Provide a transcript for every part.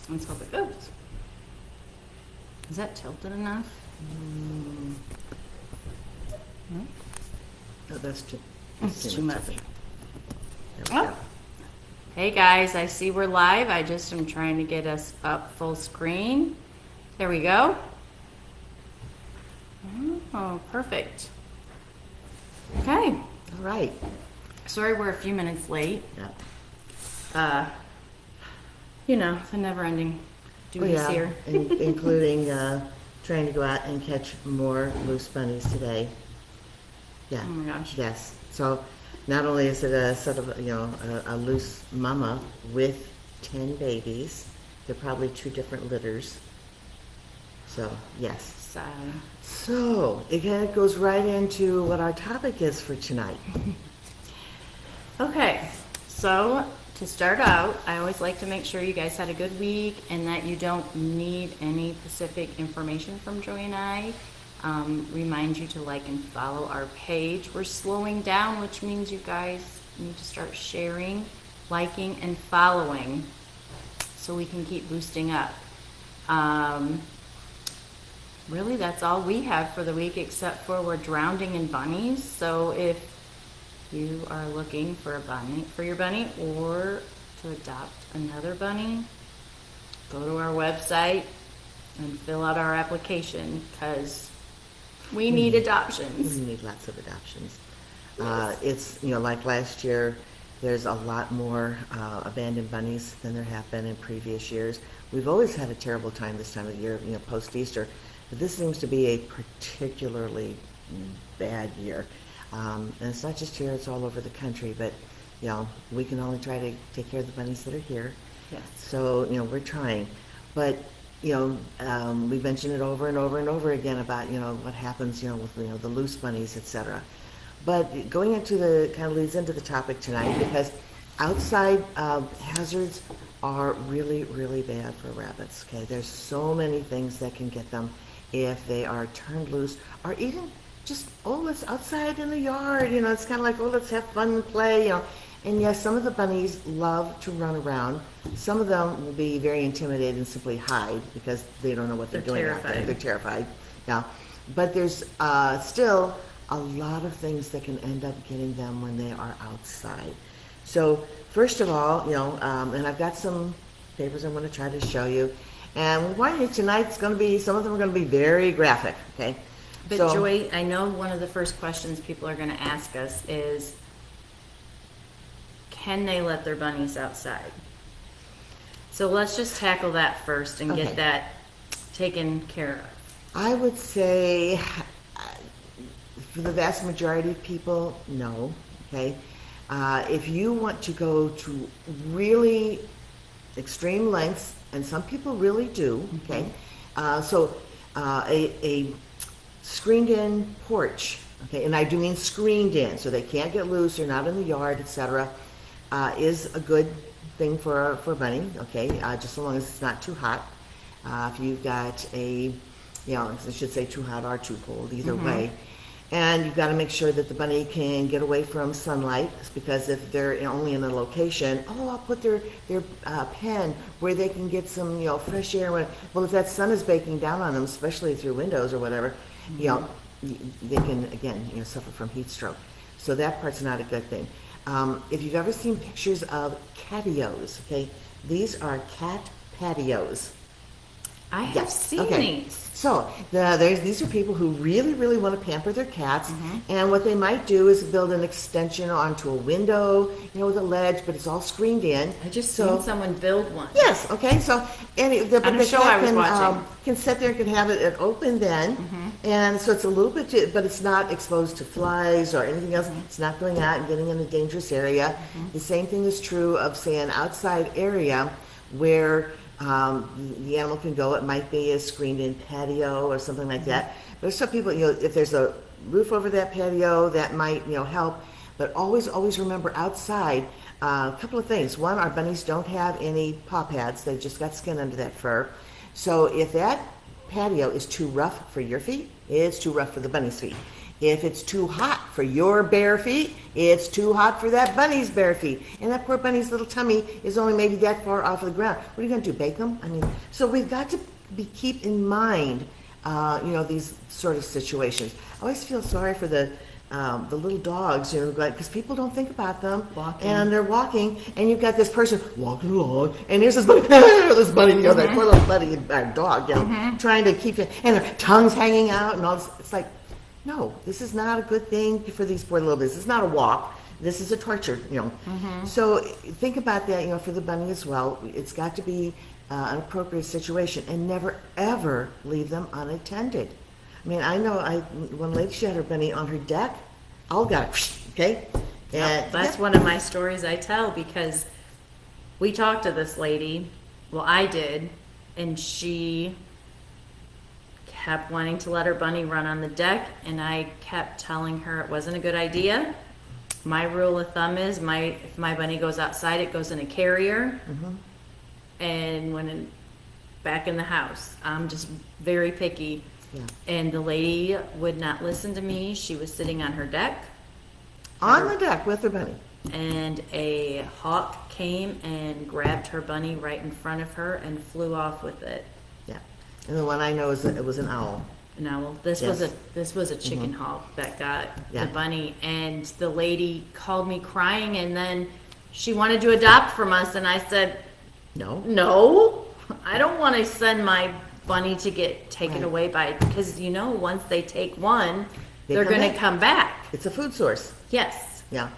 Let's hope it goes. Is that tilted enough? No? Oh, that's too. It's too much. There we Oh. go. Hey guys, I see we're live. I just am trying to get us up full screen. There we go. Oh, perfect. Okay. All right. Sorry we're a few minutes late. Yeah. You know, the never-ending duties here. Including trying to go out and catch more loose bunnies today. Yeah. Oh my gosh. Yes. So not only is it a sort of, a loose mama with 10 babies, they're probably 2 different litters. So, yes. Sad. So, it kind of goes right into what our topic is for tonight. Okay, so to start out, I always like to make sure you guys had a good week and that you don't need any specific information from Joey and I. Remind you to like and follow our page. We're slowing down, which means you guys need to start sharing, liking, and following so we can keep boosting up. Really, that's all we have for the week, except for we're drowning in bunnies. So if you are looking for a bunny, for your bunny, or to adopt another bunny, go to our website and fill out our application, because we need adoptions. We need lots of adoptions. It's, like last year, there's a lot more abandoned bunnies than there have been in previous years. We've always had a terrible time this time of year, post-Easter, but this seems to be a particularly bad year. And it's not just here, it's all over the country, but, we can only try to take care of the bunnies that are here. Yes. So, we're trying. But, we mentioned it over and over and over again about, what happens, with, the loose bunnies, etc. But going into kind of leads into the topic tonight, because outside hazards are really, really bad for rabbits, okay? There's so many things that can get them if they are turned loose, or even just, let's outside in the yard, it's kind of like, let's have fun and play, And yes, some of the bunnies love to run around. Some of them will be very intimidated and simply hide because they don't know what they're doing out there. They're terrified. Yeah. But there's still a lot of things that can end up getting them when they are outside. So first of all, and I've got some papers I'm going to try to show you. And tonight's going to be, some of them are going to be very graphic, okay? But So, Joy, I know one of the first questions people are going to ask us is, can they let their bunnies outside? So let's just tackle that first and Okay. get that taken care of. I would say for the vast majority of people, no, okay? If you want to go to really extreme lengths, and some people really do, okay? A screened-in porch, okay, and I do mean screened in, so they can't get loose, they're not in the yard, etc., is a good thing for a bunny, okay, just so long as it's not too hot. If you've got I should say too hot or too cold, either way. And you've got to make sure that the bunny can get away from sunlight, because if they're only in a location, I'll put their pen where they can get some, fresh air. Well, if that sun is baking down on them, especially through windows or whatever, they can, again, suffer from heat stroke. So that part's not a good thing. If you've ever seen pictures of catios, okay, these are cat patios. I have Yes. seen Okay. these. So these are people who really, really want to pamper their cats, and what they might do is build an extension onto a window, with a ledge, but it's all screened in. I just seen someone build one. Yes. Okay. So On a show I was watching. Can sit there and can have it open then, and so it's a little bit, but it's not exposed to flies or anything else. It's not going out and getting in a dangerous area. The same thing is true of, say, an outside area where the animal can go. It might be a screened-in patio or something like that. There's some people, if there's a roof over that patio, that might, help. But always remember outside, a couple of things. One, our bunnies don't have any paw pads. They've just got skin under that fur. So if that patio is too rough for your feet, it's too rough for the bunny's feet. If it's too hot for your bare feet, it's too hot for that bunny's bare feet. And that poor bunny's little tummy is only maybe that far off of the ground. What are you going to do, bake them? I mean, so we've got to keep in mind, these sort of situations. I always feel sorry for the little dogs, because people don't think about them. Walking. And they're walking, and you've got this person walking along, and here's this bunny, that poor little bunny, dog, trying to keep it, and their tongues hanging out, and all this. It's like, no, this is not a good thing for these poor little babies. This is not a walk. This is a torture, So think about that, for the bunny as well. It's got to be an appropriate situation, and never, ever leave them unattended. I mean, I know one lady, she had her bunny on her deck. All got it, okay? Yep, that's one of my stories I tell, because we talked to this lady, well, I did, and she kept wanting to let her bunny run on the deck, and I kept telling her it wasn't a good idea. My rule of thumb is if my bunny goes outside, it goes in a carrier, and when back in the house, I'm just very picky. Yeah. And the lady would not listen to me. She was sitting on her deck. On the deck with her bunny. And a hawk came and grabbed her bunny right in front of her and flew off with it. Yeah. And the one I know is that it was an owl. An owl. This was a chicken hawk that got the bunny, and the lady called me crying, and then she wanted to adopt from us, and I said, No, I don't want to send my bunny to get taken away because once they take one, they're going to come back. It's a food source. Yes. Yeah.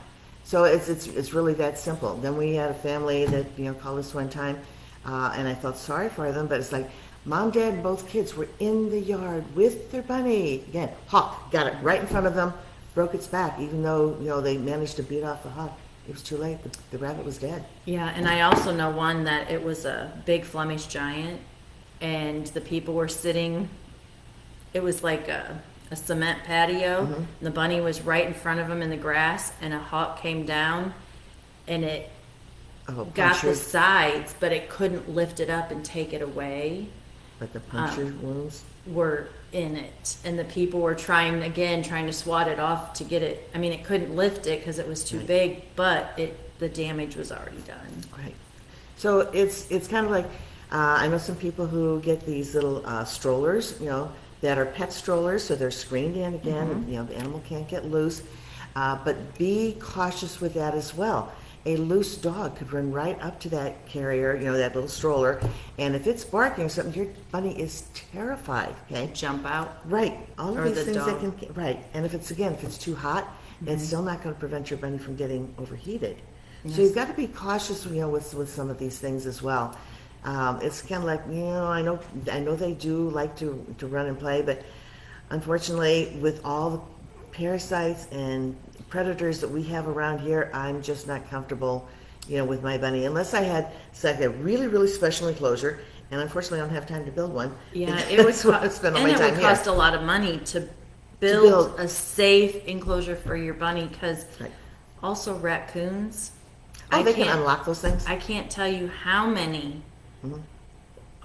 So it's really that simple. Then we had a family that called us one time, and I felt sorry for them, but it's like mom, dad, and both kids were in the yard with their bunny. Again, hawk got it right in front of them, broke its back, even though they managed to beat off the hawk. It was too late. The rabbit was dead. Yeah, and I also know one that it was a big Flemish giant, and the people were sitting, it was like a cement patio, and the bunny was right in front of them in the grass, and a hawk came down, and it got the sides, but it couldn't lift it up and take it away. But the puncture wounds were in it, and the people were trying to swat it off to get it. I mean, it couldn't lift it because it was too big, but the damage was already done. Right. So it's kind of like, I know some people who get these little strollers, that are pet strollers, so they're screened in again. The animal can't get loose. But be cautious with that as well. A loose dog could run right up to that carrier, that little stroller, and if it's barking or something, your bunny is terrified. Okay, jump out. Right. All of or these the things dog. that can right. And if it's too hot, it's still not going to prevent your bunny from getting overheated. Yes. So you've got to be cautious, with some of these things as well. It's kind of like, I know they do like to run and play, but unfortunately, with all the parasites and predators that we have around here, I'm just not comfortable, with my bunny, unless I had a really, really special enclosure, and unfortunately, I don't have time to build one. Yeah, it would cost a lot of money to build a safe enclosure for your bunny, because also raccoons. They can unlock those things. I can't tell you how many.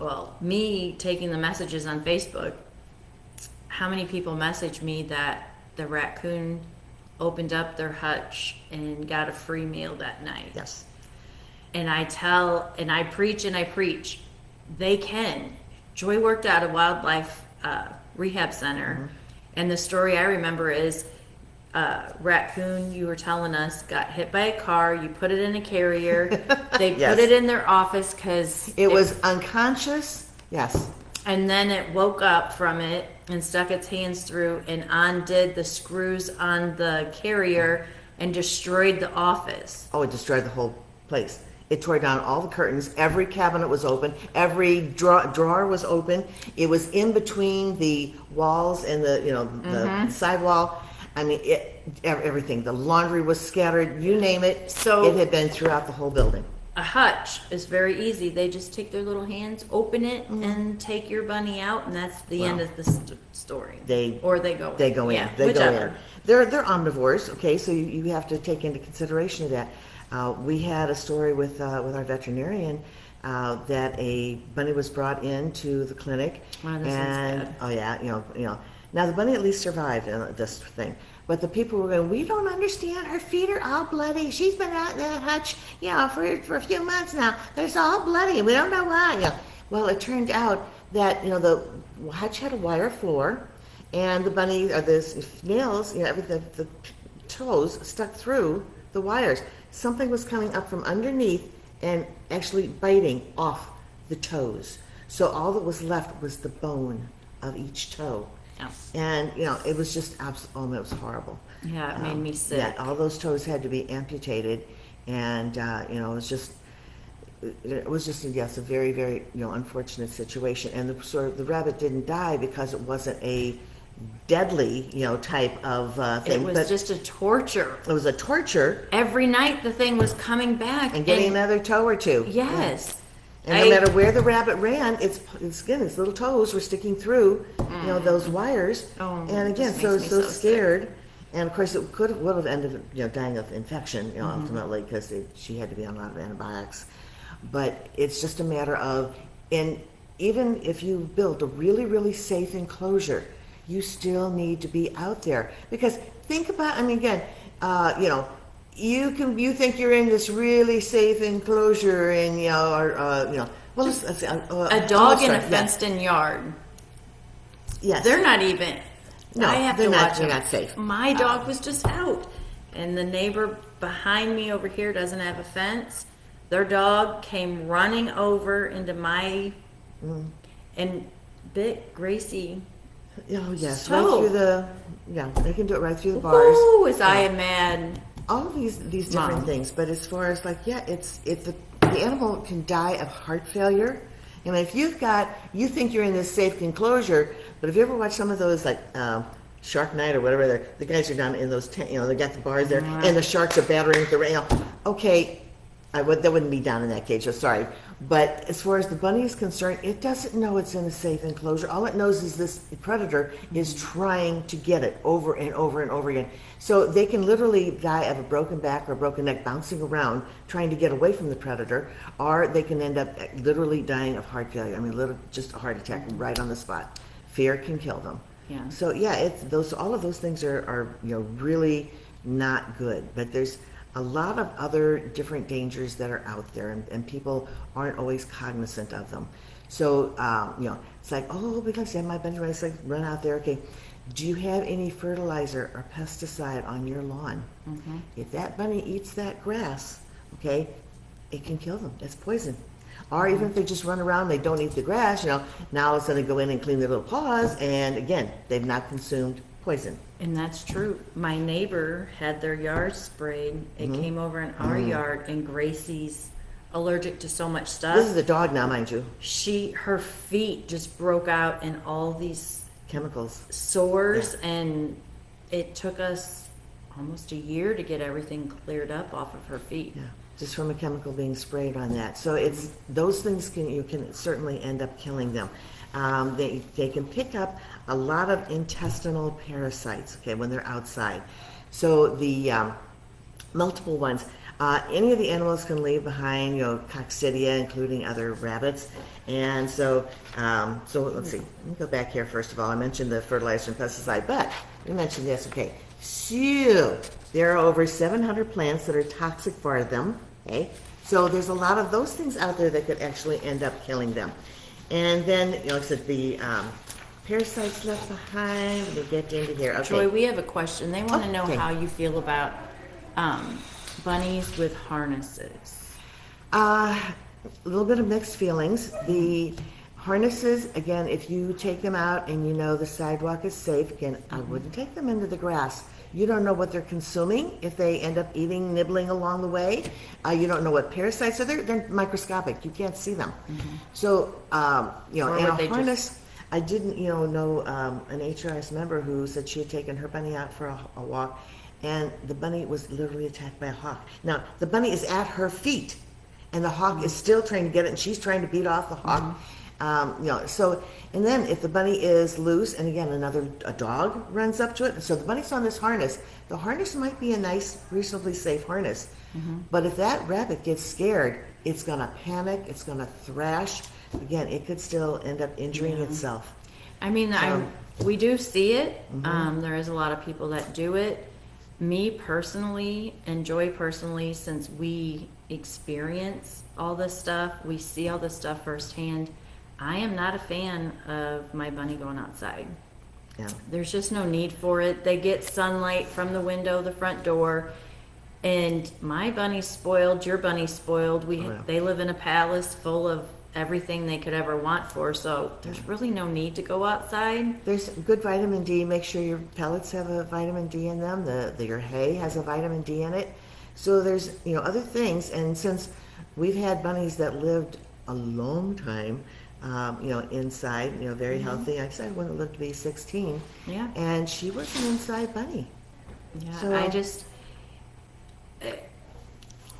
Well, me taking the messages on Facebook, how many people message me that the raccoon opened up their hutch and got a free meal that night. Yes. And I preach, they can. Joy worked at a wildlife rehab center, and the story I remember is raccoon, you were telling us, got hit by a car. You put it in a carrier. They put it in their office because it was unconscious. Yes. And then it woke up from it and stuck its hands through and undid the screws on the carrier and destroyed the office. Oh, it destroyed the whole place. It tore down all the curtains. Every cabinet was open. Every drawer was open. It was in between the walls and the sidewall. I mean, everything. The laundry was scattered. You name it. So it had been throughout the whole building. A hutch is very easy. They just take their little hands, open it, and take your bunny out, and that's the end of the story. They go in. They go in. They're omnivores. Okay, so you have to take into consideration of that. We had a story with our veterinarian that a bunny was brought into the clinic, Wow, this is bad. oh yeah, Now the bunny at least survived this thing, but the people were going, we don't understand. Her feet are all bloody. She's been out in that hutch, for a few months now. They're all bloody. We don't know why. Well, it turned out that the hutch had a wire floor, and the bunny or the nails, everything, the toes stuck through the wires. Something was coming up from underneath and actually biting off the toes. So all that was left was the bone of each toe. Yeah. And, it was just absolutely, it was horrible. Yeah, it made me sick. Yeah, all those toes had to be amputated. And, it was just, yes, a very, very, unfortunate situation. And the rabbit didn't die because it wasn't a deadly, type of thing. It was just a torture. It was a torture. Every night the thing was coming back. And getting another toe or two. Yes. And no matter where the rabbit ran, its little toes were sticking through, those wires. Oh, and again, it so makes me so scared. And of course, it would have ended, dying of infection, ultimately, because she had to be on a lot of antibiotics. But it's just a matter of, and even if you build a really, really safe enclosure, you still need to be out there. Because think about, again, you think you're in this really safe enclosure and, well, let's say, a dog in a fenced-in yard. Yes. They're not even. No, I have they're to not, watch they're them. not safe. My dog was just out, and the neighbor behind me over here doesn't have a fence. Their dog came running over into my and bit Gracie. Oh yes, So- right through they can do it right through the bars. Ooh, was I mad? All of these different Mom. things, but as far as it's the animal can die of heart failure. If you think you're in this safe enclosure, but if you ever watch some of those Shark Night or whatever, the guys are down in those they got the bars there, and the sharks are battering the rail. Okay, that wouldn't be down in that cage. So sorry, but as far as the bunny is concerned, it doesn't know it's in a safe enclosure. All it knows is this predator is trying to get it over and over and over again. So they can literally die of a broken back or a broken neck, bouncing around trying to get away from the predator, or they can end up literally dying of heart failure. Literally just a heart attack right on the spot. Fear can kill them. Yeah. So all of those things are really not good. But there's a lot of other different dangers that are out there, and people aren't always cognizant of them. So it's like, oh, because my bunny rights, run out there. Okay, do you have any fertilizer or pesticide on your lawn? Mm-hmm. If that bunny eats that grass, okay, it can kill them. It's poison. Or even if they just run around, they don't eat the grass, now all of a sudden they go in and clean their little paws, and again, they've not consumed poison. And that's true. My neighbor had their yard sprayed. It came over in our yard, and Gracie's allergic to so much stuff. This is a dog now, mind you. Her feet just broke out in all these Chemicals. sores, and it took us almost a year to get everything cleared up off of her feet. Yeah, just from a chemical being sprayed on that. So it's those things you can certainly end up killing them. They can pick up a lot of intestinal parasites, okay, when they're outside. So the multiple ones. Any of the animals can leave behind, coccidia, including other rabbits. And so let's see. Let me go back here first of all. I mentioned the fertilizer and pesticide, but we mentioned this. Okay, so there are over 700 plants that are toxic for them. Okay, so there's a lot of those things out there that could actually end up killing them. And then, like I said, the parasites left behind. Let me get into here. Okay. Joy, we have a question. They want to know Okay. how you feel about bunnies with harnesses. A little bit of mixed feelings. The harnesses, again, if you take them out and the sidewalk is safe, again, I wouldn't take them into the grass. You don't know what they're consuming if they end up eating, nibbling along the way. You don't know what parasites are. They're microscopic. You can't see them. So, in a harness, I didn't, know an HRS member who said she had taken her bunny out for a walk, and the bunny was literally attacked by a hawk. Now, the bunny is at her feet, and the hawk is still trying to get it, and she's trying to beat off the hawk. So, and then if the bunny is loose, and again, a dog runs up to it, so the bunny's on this harness, the harness might be a nice, reasonably safe harness. But if that rabbit gets scared, it's gonna panic, it's gonna thrash. Again, it could still end up injuring itself. I mean, we do see it. There is a lot of people that do it. Me personally, and Joy personally, since we experience all this stuff, we see all this stuff firsthand, I am not a fan of my bunny going outside. Yeah. There's just no need for it. They get sunlight from the window, the front door, and my bunny's spoiled, your bunny's spoiled. They live in a palace full of everything they could ever want for, so there's really no need to go outside. There's good vitamin D. Make sure your pellets have a vitamin D in them. Your hay has a vitamin D in it. So there's other things. And since we've had bunnies that lived a long time, inside, very healthy. I said one that lived to be 16. Yeah. And she was an inside bunny. Yeah. So,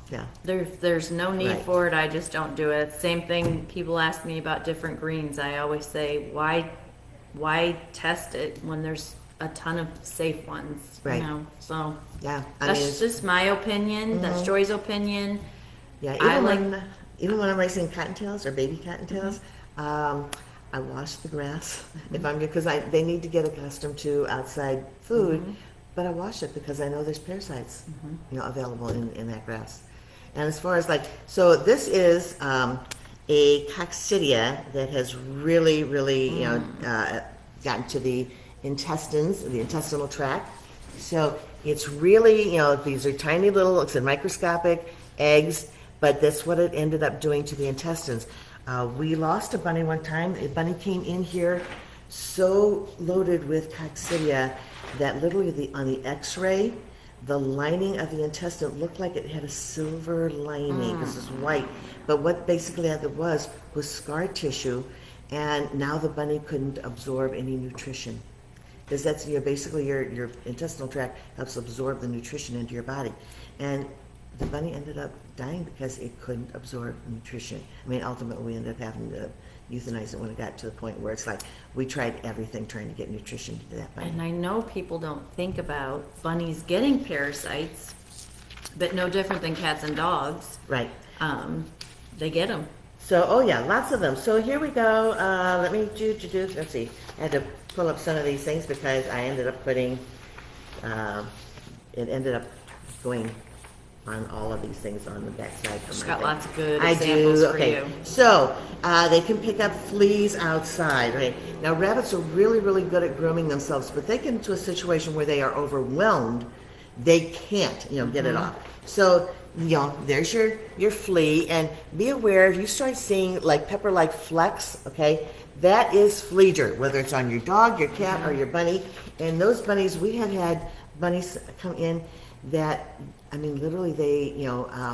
yeah. There's no need Right. for it. I just don't do it. Same thing. People ask me about different greens. I always say, why test it when there's a ton of safe ones? Right. So Yeah. that's just my opinion. That's Joy's opinion. Yeah. Even when I'm raising cottontails or baby cottontails, I wash the grass because they need to get accustomed to outside food. But I wash it because I know there's parasites, available in that grass. And as far as so this is a coccidia that has really, gotten to the intestines, the intestinal tract. So it's really, these are tiny little, it's microscopic eggs, but that's what it ended up doing to the intestines. We lost a bunny one time. A bunny came in here so loaded with coccidia that literally on the x-ray, the lining of the intestine looked like it had a silver lining. This is white. But what basically it was scar tissue, and now the bunny couldn't absorb any nutrition. Because that's basically your intestinal tract helps absorb the nutrition into your body. And the bunny ended up dying because it couldn't absorb nutrition. I mean, ultimately we ended up having to euthanize it when it got to the point where it's we tried everything trying to get nutrition to that bunny. And I know people don't think about bunnies getting parasites, but no different than cats and dogs. Right. They get them. So, lots of them. So here we go. Let me let's see. I had to pull up some of these things because I ended up putting, it ended up going on all of these things on the back side. She's got lots of good examples for you. So, they can pick up fleas outside, right? Now, rabbits are really, really good at grooming themselves, but they get into a situation where they are overwhelmed. They can't, get it off. So, there's your flea, and be aware if you start seeing pepper-like flecks, okay, that is flea dirt, whether it's on your dog, your cat, or your bunny. And those bunnies, we had bunnies come in that, literally they,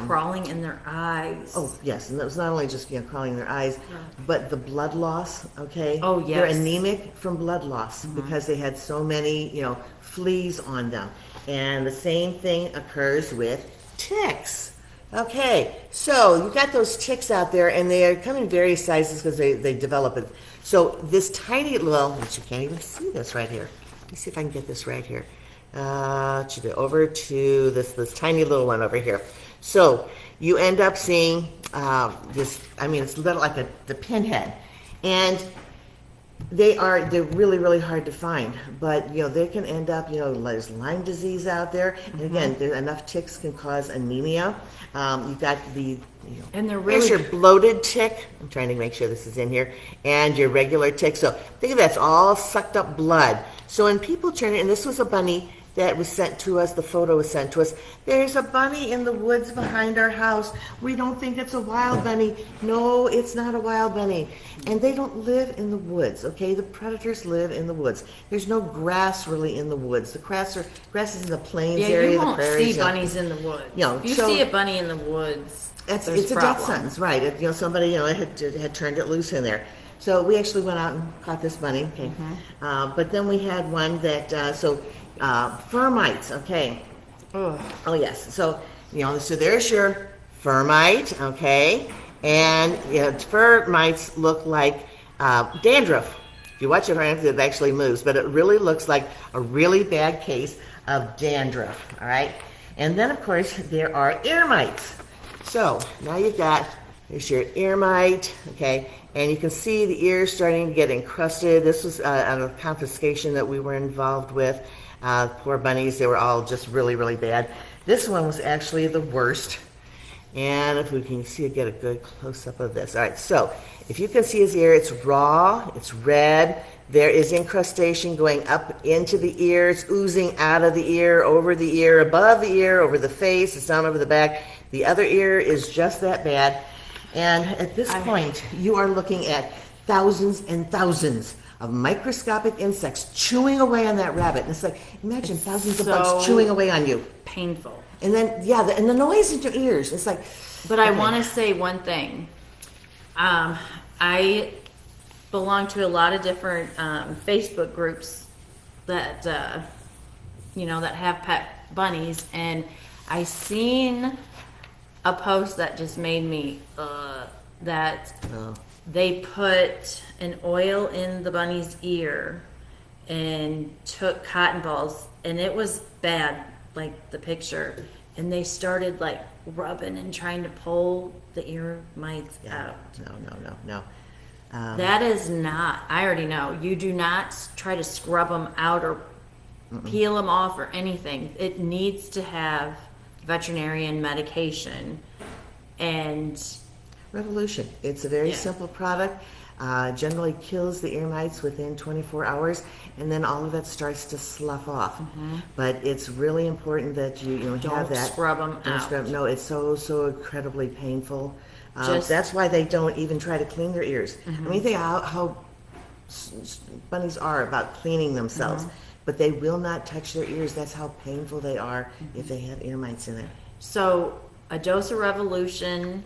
crawling in their eyes. Oh, yes, and it was not only just, crawling in their eyes, but the blood loss, okay? Oh, yes. They're anemic from blood loss because they had so many, fleas on them. And the same thing occurs with ticks. Okay, so you got those ticks out there, and they come in various sizes because they develop it. So this tiny little, which you can't even see this right here. Let me see if I can get this right here. Over to this tiny little one over here. So you end up seeing this. It's little like the pinhead, and they're really, really hard to find. But they can end up there's Lyme disease out there, and again, enough ticks can cause anemia. You've got and they're there's really your bloated tick. I'm trying to make sure this is in here, and your regular tick. So think of that's all sucked up blood. So when people turn it, and this was a bunny that was sent to us, the photo was sent to us. There's a bunny in the woods behind our house. We don't think it's a wild bunny. No, it's not a wild bunny. And they don't live in the woods, okay? The predators live in the woods. There's no grass really in the woods. The grass is in the plains area, you the won't prairies. see bunnies in the woods. If you see a bunny in the woods, it's a death problem. sentence, right? If, somebody had turned it loose in there. So we actually went out and caught this bunny. Okay, but then we had one that termites. Okay. Ugh. Oh yes. So so there's your termite. Okay, and termites look like dandruff. If you watch it, it actually moves, but it really looks like a really bad case of dandruff. All right, and then of course there are ear mites. So now you've got there's your ear mite. Okay. And you can see the ears starting to get encrusted. This was a confiscation that we were involved with. Poor bunnies, they were all just really, really bad. This one was actually the worst. And if we can see, get a good close-up of this. All right, so if you can see his ear, it's raw, it's red. There is incrustation going up into the ear. It's oozing out of the ear, over the ear, above the ear, over the face. It's down over the back. The other ear is just that bad. And at this point, you are looking at thousands and thousands of microscopic insects chewing away on that rabbit. And it's like, imagine thousands of bugs chewing away on you. Painful. And then, and the noise in your ears. It's like. But I want to say one thing. I belong to a lot of different Facebook groups that, that have pet bunnies. And I seen a post that just made me, they put an oil in the bunny's ear and took cotton balls, and it was bad, like the picture, and they started like rubbing and trying to pull the ear mites out. No. That is not, I already know, you do not try to scrub them out or peel them off or anything. It needs to have veterinarian medication. And Revolution. It's a very simple product. Generally kills the ear mites within 24 hours, and then all of that starts to slough off. But it's really important that you don't have that. Scrub them out. No, it's so incredibly painful. That's why they don't even try to clean their ears. I mean, think how bunnies are about cleaning themselves, but they will not touch their ears. That's how painful they are if they have ear mites in it. So a dose of Revolution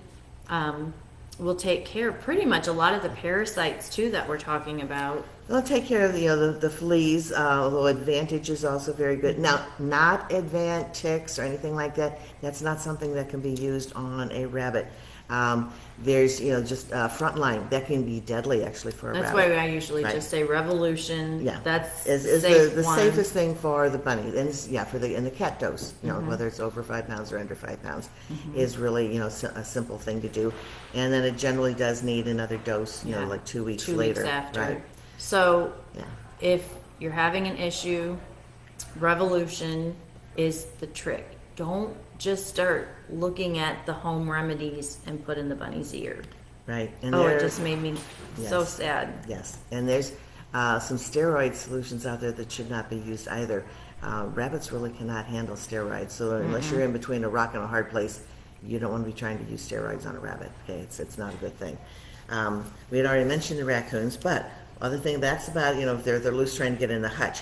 will take care of pretty much a lot of the parasites too that we're talking about. They'll take care of the fleas, although Advantage is also very good. Now, not Advant ticks or anything like that. That's not something that can be used on a rabbit. There's just Frontline that can be deadly actually for a rabbit. That's why I usually just say Revolution. Yeah, that's is the safest thing for the bunny, and the cat dose. Whether it's over 5 pounds or under 5 pounds, is really a simple thing to do, and then it generally does need another dose. Like 2 weeks later. 2 weeks after. Right. So if you're having an issue, Revolution is the trick. Don't just start looking at the home remedies and put in the bunny's ear. Right. And it just made me so sad. Yes. And there's some steroid solutions out there that should not be used either. Rabbits really cannot handle steroids. So unless you're in between a rock and a hard place, you don't want to be trying to use steroids on a rabbit. Okay, it's not a good thing. We had already mentioned the raccoons, but other thing that's about, if they're loose trying to get in the hutch.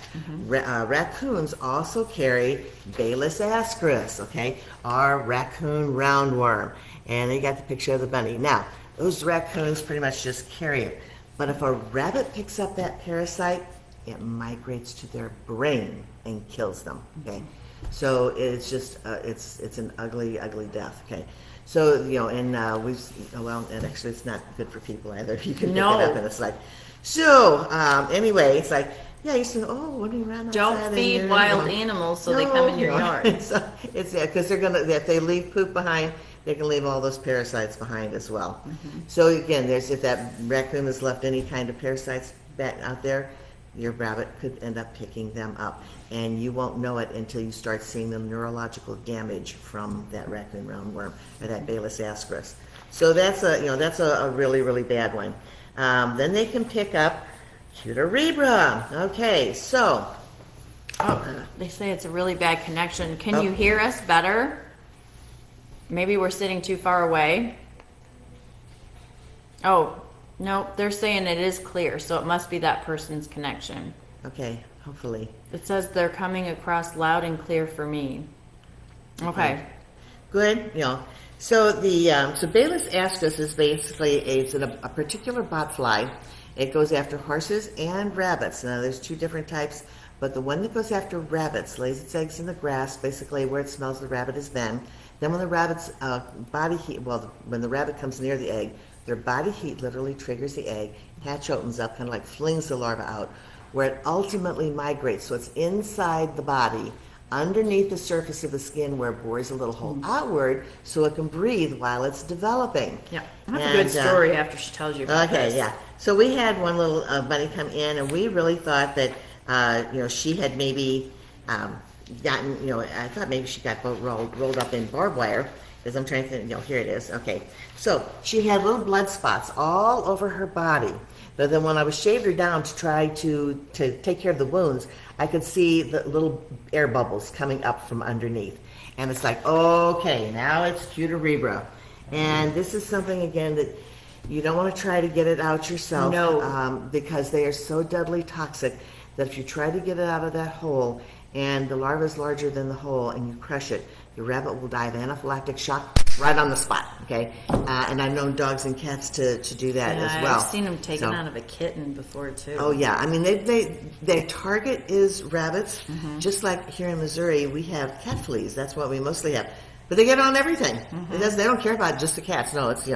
Raccoons also carry Balis ascaris, okay, our raccoon roundworm. And you got the picture of the bunny. Now, those raccoons pretty much just carry it. But if a rabbit picks up that parasite, it migrates to their brain and kills them, okay? So it's just, it's an ugly, ugly death, okay? So, and and actually it's not good for people either. You can pick it up and it's like, so, anyway, it's like, you used to, when you run outside. Don't feed wild animals so they come in your yard. So, because if they leave poop behind, they can leave all those parasites behind as well. So again, if that raccoon has left any kind of parasites back out there, your rabbit could end up picking them up. And you won't know it until you start seeing the neurological damage from that raccoon roundworm or that Balis ascaris. So that's a really, really bad one. Then they can pick up Cuterebra. Okay, so. They say it's a really bad connection. Can you hear us better? Maybe we're sitting too far away. Oh, no, they're saying it is clear, so it must be that person's connection. Okay, hopefully. It says they're coming across loud and clear for me. Okay. Good, So so Balis ascaris is basically it's a particular botfly. It goes after horses and rabbits. Now there's 2 different types, but the one that goes after rabbits lays its eggs in the grass, basically where it smells the rabbit has been. Then when the rabbit's body heat, when the rabbit comes near the egg, their body heat literally triggers the egg. Hatch opens up, kind of like flings the larva out, where it ultimately migrates. So it's inside the body underneath the surface of the skin where it bores a little hole outward so it can breathe while it's developing. Yeah, I have a good story after she tells you about Okay, this. yeah. So we had one little bunny come in, and we really thought that, she had maybe gotten, I thought maybe she got rolled up in barbed wire, because I'm trying to think, here it is. Okay. So she had little blood spots all over her body. But then when I was shaved her down to try to take care of the wounds, I could see the little air bubbles coming up from underneath. And it's like, okay, now it's Cuterebra. And this is something, again, that you don't want to try to get it out yourself. No. Because they are so deadly toxic that if you try to get it out of that hole and the larva is larger than the hole and you crush it, the rabbit will die of anaphylactic shock right on the spot, okay? And I've known dogs and cats to do that as well. I've seen them taken out of a kitten before, too. Oh, yeah. I mean, their target is rabbits. Just like here in Missouri, we have cat fleas. That's what we mostly have. But they get on everything. They don't care about just the cats. No, it's,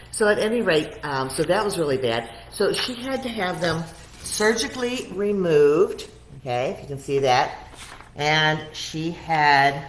So at any rate, so that was really bad. So she had to have them surgically removed, okay, if you can see that. And she had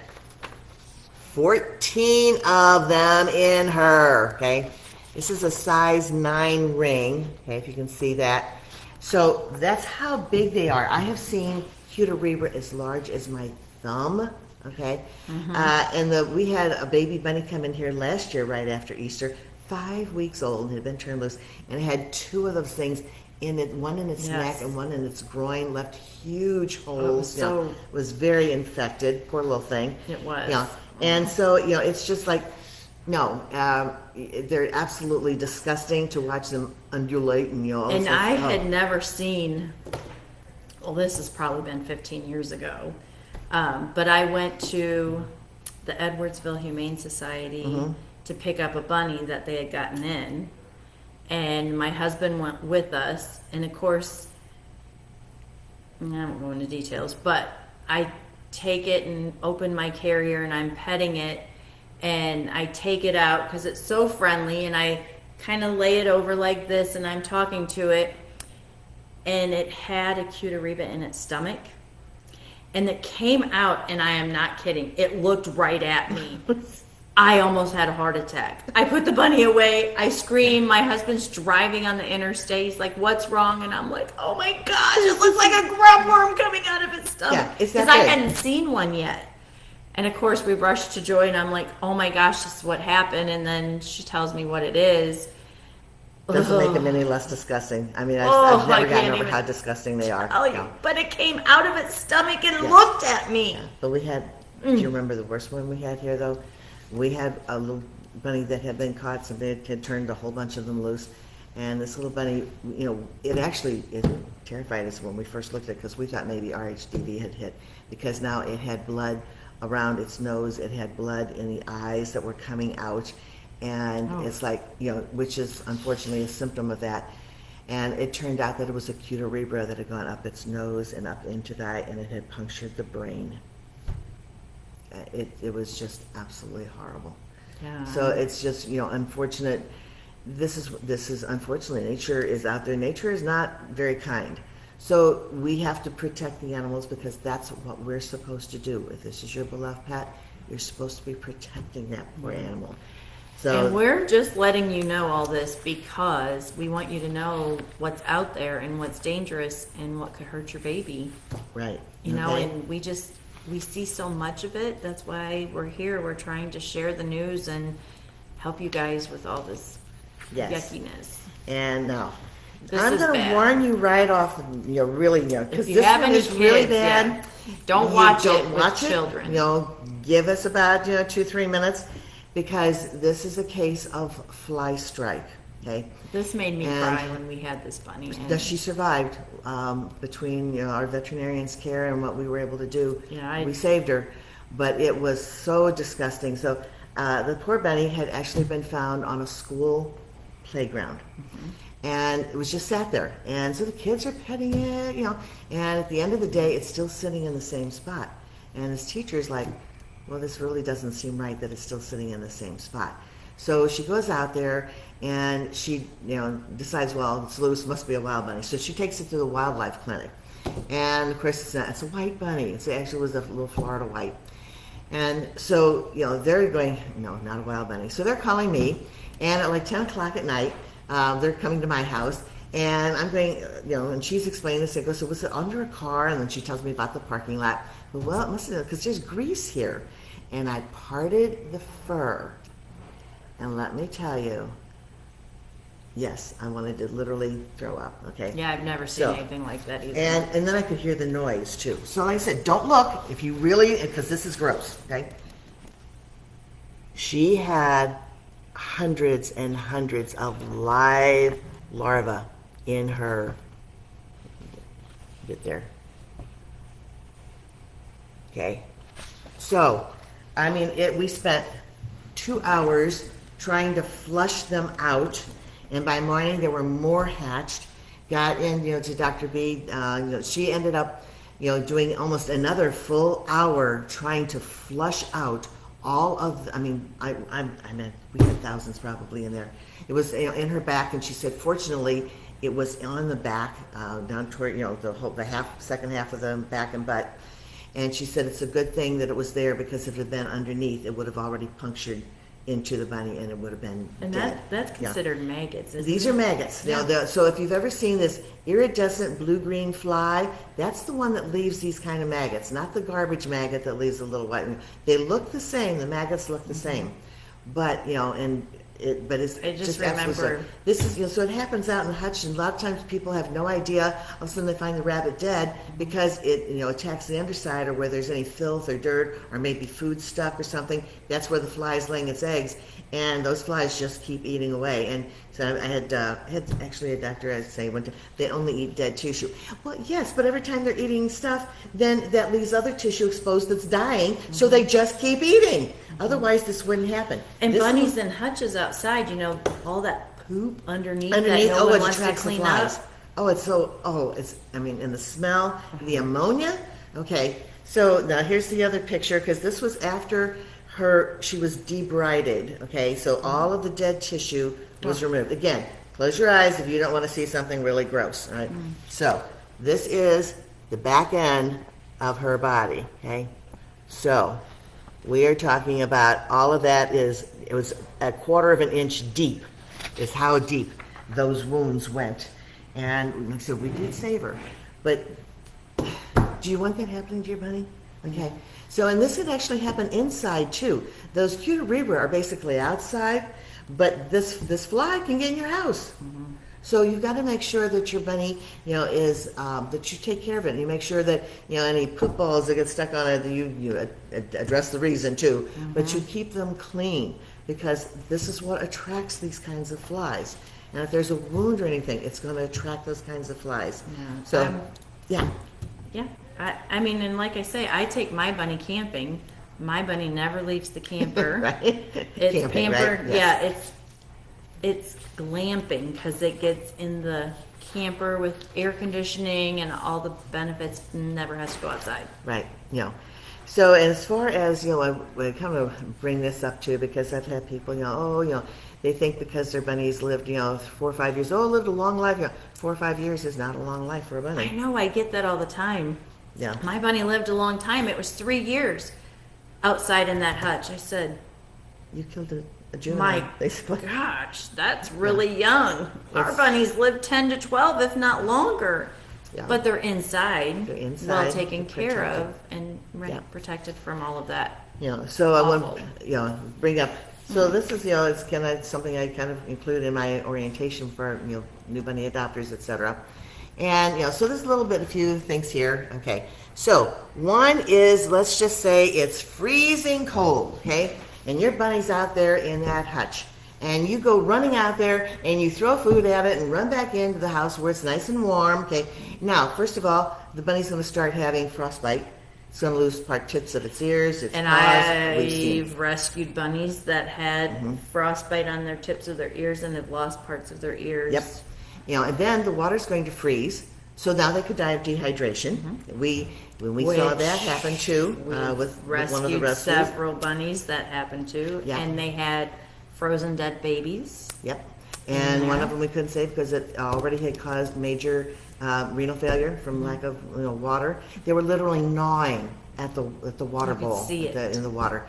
14 of them in her, okay? This is a size 9 ring, okay, if you can see that. So that's how big they are. I have seen Cuterebra as large as my thumb, okay? And we had a baby bunny come in here last year right after Easter, 5 weeks old, had been turned loose, and it had 2 of those things in it, one in its neck and one in its groin, left huge holes. It was very infected, poor little thing. It was. Yeah. And so, it's just like, no, they're absolutely disgusting to watch them undulate and, And I had never seen, well, this has probably been 15 years ago, but I went to the Edwardsville Humane Society to pick up a bunny that they had gotten in. And my husband went with us, and of course, I won't go into details, but I take it and open my carrier, and I'm petting it, and I take it out because it's so friendly, and I kind of lay it over like this, and I'm talking to it, and it had a Cuterebra in its stomach, and it came out, and I am not kidding, it looked right at me. I almost had a heart attack. I put the bunny away. I scream. My husband's driving on the interstate. He's like, "What's wrong?" And I'm like, "Oh my gosh, it looks like a grub worm coming out of its stomach." Yeah, it's because that I big. hadn't seen one yet. And of course, we rushed to Joy, and I'm like, "Oh my gosh, this is what happened." And then she tells me what it is. Doesn't make them any less disgusting. I mean, I've I never gotten can't over even how disgusting they are. tell you. But it came out of its stomach and looked at me. Yeah. But we had, do you remember the worst one we had here, though? We had a little bunny that had been caught, so they had turned a whole bunch of them loose. And this little bunny, it terrified us when we first looked at it because we thought maybe RHDV had hit, because now it had blood around its nose, it had blood in the eyes that were coming out, and it's like, which is unfortunately a symptom of that. And it turned out that it was a Cuterebra that had gone up its nose and up into the eye, and it had punctured the brain. It was just absolutely horrible. Yeah. So it's just, unfortunate. This is unfortunately, nature is out there. Nature is not very kind. So we have to protect the animals because that's what we're supposed to do. If this is your beloved pet, you're supposed to be protecting that poor animal. So, and we're just letting you know all this because we want you to know what's out there and what's dangerous and what could hurt your baby. right. And we see so much of it. That's why we're here. We're trying to share the news and help you guys with all this yuckiness. And now, This I'm is going to bad. warn you right off, really, because If you this have one any is really kids, bad. don't You watch don't it watch with children. Give us about 2-3 minutes, because this is a case of fly strike. Okay. This made me And- cry when we had this bunny. That she survived between our veterinarian's care and what we were able to do. Yeah, we saved her, but it was so disgusting. So the poor bunny had actually been found on a school playground, and it was just sat there. And so the kids are petting it, and at the end of the day, it's still sitting in the same spot. And his teacher's like, "Well, this really doesn't seem right that it's still sitting in the same spot." So she goes out there and she, decides, well, it's loose, must be a wild bunny. So she takes it to the wildlife clinic. And of course, it's a white bunny. It actually was a little Florida white. And so, they're going, no, not a wild bunny. So they're calling me, and at like 10 o'clock at night, they're coming to my house, and I'm going, and she's explaining this. I go, so was it under a car? And then she tells me about the parking lot. Well, it must have been, because there's grease here. And I parted the fur, and let me tell you, yes, I wanted to literally throw up, okay? Yeah, I've never seen anything like that either. And then I could hear the noise, too. So like I said, don't look if you really, because this is gross, okay? She had hundreds and hundreds of live larvae in her, get there. Okay? So, I mean, we spent 2 hours trying to flush them out, and by morning there were more hatched. Got in, to Dr. B. She ended up, doing almost another full hour trying to flush out all of. I mean, we had thousands probably in there. It was in her back, and she said, fortunately, it was on the back, down toward the second half of the back and butt. And she said it's a good thing that it was there, because if it had been underneath, it would have already punctured into the bunny and it would have been and dead. That's considered maggots, isn't These it? are maggots. Yeah. Now, so if you've ever seen this iridescent blue-green fly, that's the one that leaves these kind of maggots, not the garbage maggot that leaves a little white. They look the same. The maggots look the same. But, but it's I just absolutely so. remember- This is, so it happens out in the hutch, and a lot of times people have no idea. All of a sudden they find the rabbit dead because it, attacks the underside, or where there's any filth or dirt, or maybe food stuck or something. That's where the fly is laying its eggs, and those flies just keep eating away. And so I had actually a doctor say one time, they only eat dead tissue. Well, yes, but every time they're eating stuff, then that leaves other tissue exposed that's dying, so they just keep eating. Otherwise, this wouldn't happen. And This bunnies one- and hutches outside, all that poop underneath it that no one wants to attracts the clean flies. up. And the smell, the ammonia. Okay, so now here's the other picture, because this was after she was debrided. Okay, so all of the dead tissue was removed. Again, close your eyes if you don't want to see something really gross. All right. So this is the back end of her body. Okay, so we are talking about all of that it was a quarter of an inch deep is how deep those wounds went. And so we did save her. But do you want that happening to your bunny? Okay. So, and this could actually happen inside too. Those cuterebra are basically outside, but this fly can get in your house. So you've got to make sure that your bunny, is that you take care of it. And you make sure that any poop balls that get stuck on it, you address the reason too. But you keep them clean, because this is what attracts these kinds of flies. And if there's a wound or anything, it's going to attract those kinds of flies. Yeah. So, yeah. Yeah. I mean, and like I say, I take my bunny camping. My bunny never leaves the camper. Right? It's Camping, pampered. right? Yes. Yeah, it's glamping, because it gets in the camper with air conditioning and all the benefits. Never has to go outside. Right. So as far as I kind of bring this up too, because I've had people they think because their bunnies lived 4 or 5 years, lived a long life. 4 or 5 years is not a long life for a bunny. I know. I get that all the time. Yeah. My bunny lived a long time. It was 3 years outside in that hutch. I said, You killed a juvenile, my basically. gosh, that's really young. Our It's- bunnies live 10 to 12, if not longer. Yeah. But they're inside, They're inside, well taken care protected. of, and Yeah. protected from all of that. So I Awful. want bring up. So this is it's kind of something I kind of include in my orientation for new bunny adopters, etc. And so there's a few things here. Okay, so one is, let's just say it's freezing cold. Okay, and your bunny's out there in that hutch, and you go running out there and you throw food at it and run back into the house where it's nice and warm. Okay, now first of all, the bunny's going to start having frostbite. It's going to lose tips of its ears, its And paws. We've seen- I've rescued bunnies that had frostbite on their tips of their ears and have lost parts of their ears. Yep. And then the water's going to freeze, so now they could die of dehydration. When we saw Which that happen too, We've with rescued one of the rescues. several bunnies that happened to, Yeah. and they had frozen dead babies. Yep. And one Yeah. of them we couldn't save because it already had caused major renal failure from lack of water. They were literally gnawing at the water I could bowl see it. in the water.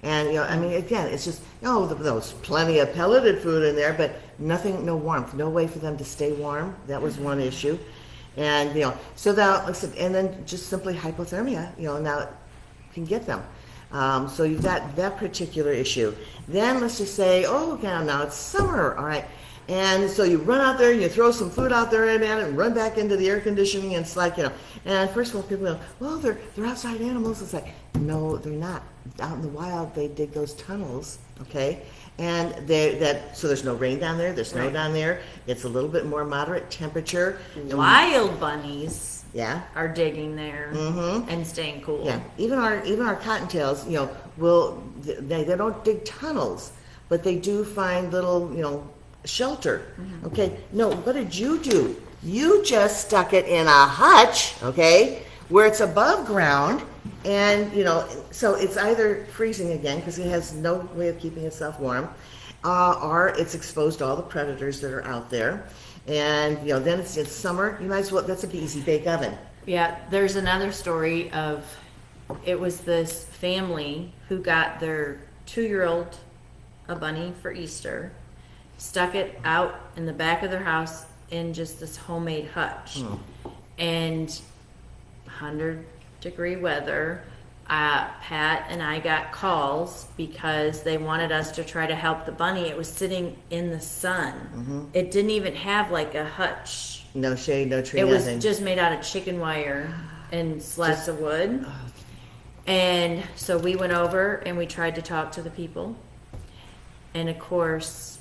And I mean, again, it's just there was plenty of pelleted food in there, but nothing, no warmth, no way for them to stay warm. That was one issue. And so that, like I said, and then just simply hypothermia. Now can get them. So you've got that particular issue. Then let's just say, now it's summer, all right. And so you run out there and you throw some food out there and run back into the air conditioning, and it's like, and first of all, people go, well, they're outside animals. It's like, no, they're not. Out in the wild, they dig those tunnels, okay? And so there's no rain down there, there's snow Right. down there. It's a little bit more moderate temperature. Wild bunnies Yeah. are digging there and staying cool. Yeah, even our cottontails, they don't dig tunnels, but they do find little, shelter. Okay, no, what did you do? You just stuck it in a hutch, okay, where it's above ground, and so it's either freezing again because it has no way of keeping itself warm, or it's exposed to all the predators that are out there, and then it's summer. You might as well. That's a easy bake oven. Yeah, there's another story of, it was this family who got their 2-year-old a bunny for Easter, stuck it out in the back of their house in just this homemade hutch. And 100-degree weather, Pat and I got calls because they wanted us to try to help the bunny. It was sitting in the sun. It didn't even have like a hutch. No shade, no tree, It was nothing. just made out of chicken wire and slats of wood. And so we went over and we tried to talk to the people. And of course,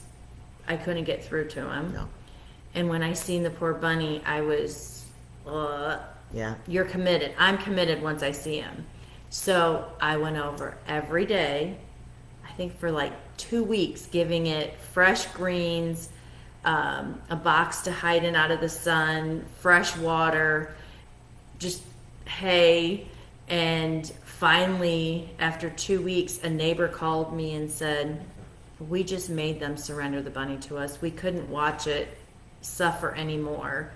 I couldn't get through to them. No. And when I seen the poor bunny, I was, Yeah. you're committed. I'm committed once I see him. So I went over every day, I think for like 2 weeks, giving it fresh greens, a box to hide in out of the sun, fresh water, just hay. And finally, after 2 weeks, a neighbor called me and said, we just made them surrender the bunny to us. We couldn't watch it suffer anymore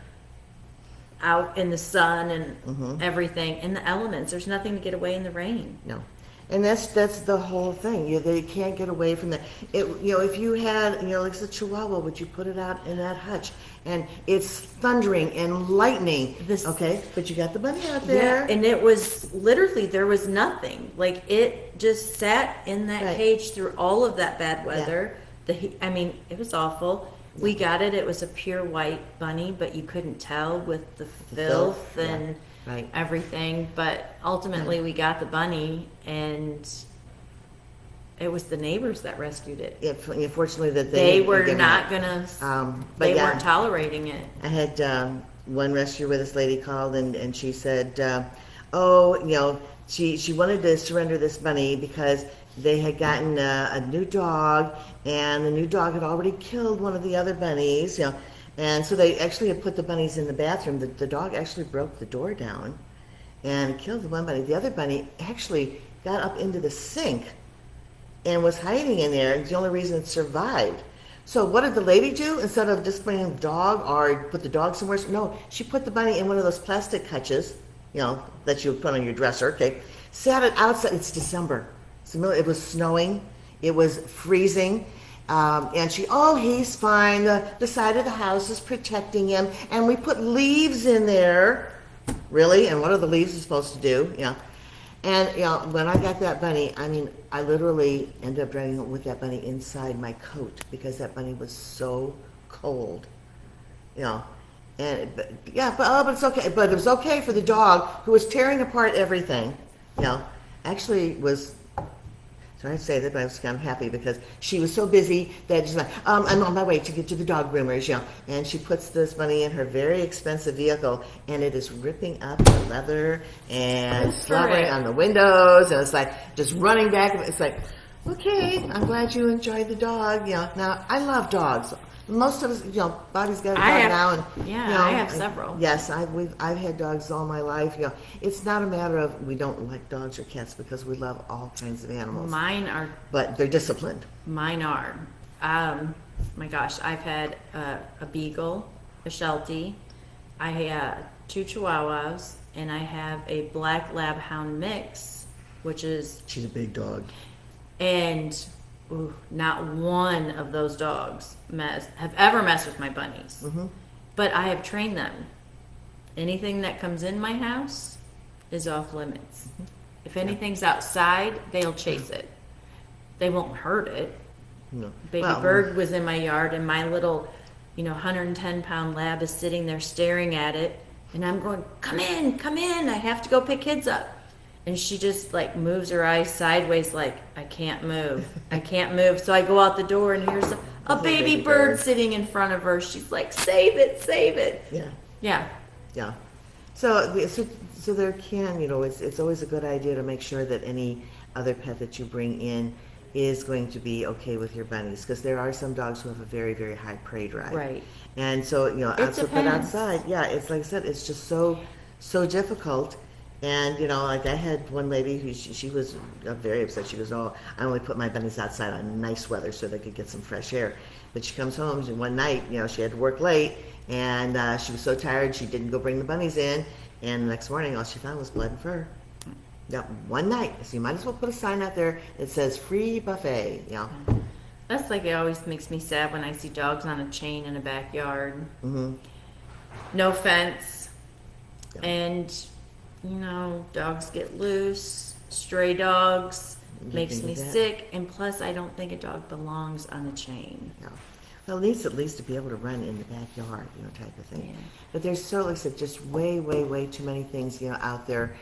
out in the sun and everything, in the elements. There's nothing to get away in the rain. No. And that's the whole thing. They can't get away from that. If you had, like the Chihuahua, would you put it out in that hutch? And it's thundering and lightning. Okay, but you got the bunny out there. Yeah, and it was literally, there was nothing. Like, it just sat in that Right. cage through all of that bad weather. It was awful. We got it. It was a pure white bunny, but you couldn't tell with the filth yeah. and Right. everything. But ultimately, we got the bunny, and it was the neighbors that rescued it. Fortunately, that They were get not out. gonna. But They yeah. weren't tolerating it. I had one rescue where this lady called and she said, she wanted to surrender this bunny because they had gotten a new dog, and the new dog had already killed one of the other bunnies, and so they actually had put the bunnies in the bathroom. The dog actually broke the door down and killed the one bunny. The other bunny actually got up into the sink and was hiding in there. It's the only reason it survived. So what did the lady do? Instead of disciplining the dog or put the dog somewhere, no, she put the bunny in one of those plastic hutches, that you would put on your dresser, okay? Sat it outside. It's December. It was snowing. It was freezing. And he's fine. The side of the house is protecting him. And we put leaves in there. Really? And what are the leaves supposed to do? And, when I got that bunny, I literally ended up driving with that bunny inside my coat because that bunny was so cold. But it's okay. But it was okay for the dog who was tearing apart everything. Actually was. Sorry to say that, but I was kind of happy because she was so busy that she's like, I'm on my way to get to the dog groomers, And she puts this bunny in her very expensive vehicle, and it is ripping up the leather and slobbering on the windows, and it's like just running back. It's like, okay, I'm glad you enjoyed the dog. Now I love dogs. Most of us, Bobbie's got a dog now, and I have several. Yes, I've had dogs all my life. It's not a matter of we don't like dogs or cats because we love all kinds of animals. Mine are. But they're disciplined. Mine are. my gosh, I've had a beagle, a Sheltie, I have 2 Chihuahuas, and I have a black lab hound mix, which is, She's a big dog. and not one of those dogs have ever messed with my bunnies. Mm-hmm. But I have trained them. Anything that comes in my house is off limits. Mm-hmm. If anything's outside, they'll chase it. They won't hurt it. No. Baby Well, bird was in my yard, and my little, 110-pound lab is sitting there staring at it, and I'm going, come in, I have to go pick kids up. And she just like moves her eyes sideways like, I can't move. So I go out the door, and here's a baby bird sitting in front of her. She's like, save it. Yeah. Yeah. Yeah. So there can, it's always a good idea to make sure that any other pet that you bring in is going to be okay with your bunnies, because there are some dogs who have a very, very high prey drive. Right. And so, It but depends. outside, yeah, it's like I said, it's just so difficult. And, like I had one lady who, she was very upset. She goes, oh, I only put my bunnies outside on nice weather so they could get some fresh air. But she comes home, and one night, she had to work late, and she was so tired she didn't go bring the bunnies in. And the next morning, all she found was blood and fur. That one night. So you might as well put a sign out there that says free buffet, That's like, it always makes me sad when I see dogs on a chain in a backyard. Mm-hmm. No fence. Yeah. And, dogs get loose, stray dogs, You makes think me of that? sick. And plus, I don't think a dog belongs on a chain. Yeah. Well, it needs at least to be able to run in the backyard, type of thing. Yeah. But there's so, like I said, just way, way, way too many things, out there,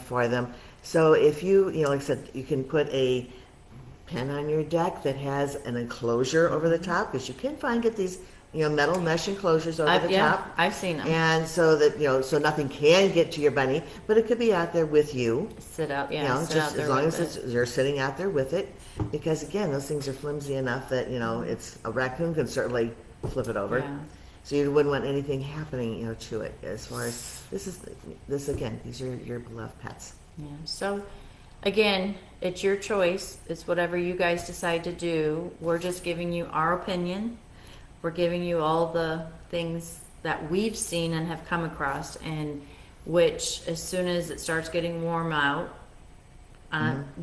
for them. So if you, like I said, you can put a pen on your deck that has an enclosure over the top, because you can get these, metal mesh enclosures over the top. I've seen them. And so that, so nothing can get to your bunny, but it could be out there with you. Sit out, sit Just out there as long with as it. you're sitting out there with it, because again, those things are flimsy enough that it's a raccoon can certainly flip it over. Yeah. So you wouldn't want anything happening, to it. As far as this again, these are your beloved pets. Yeah. So, again, it's your choice. It's whatever you guys decide to do. We're just giving you our opinion. We're giving you all the things that we've seen and have come across, and which, as soon as it starts getting warm out,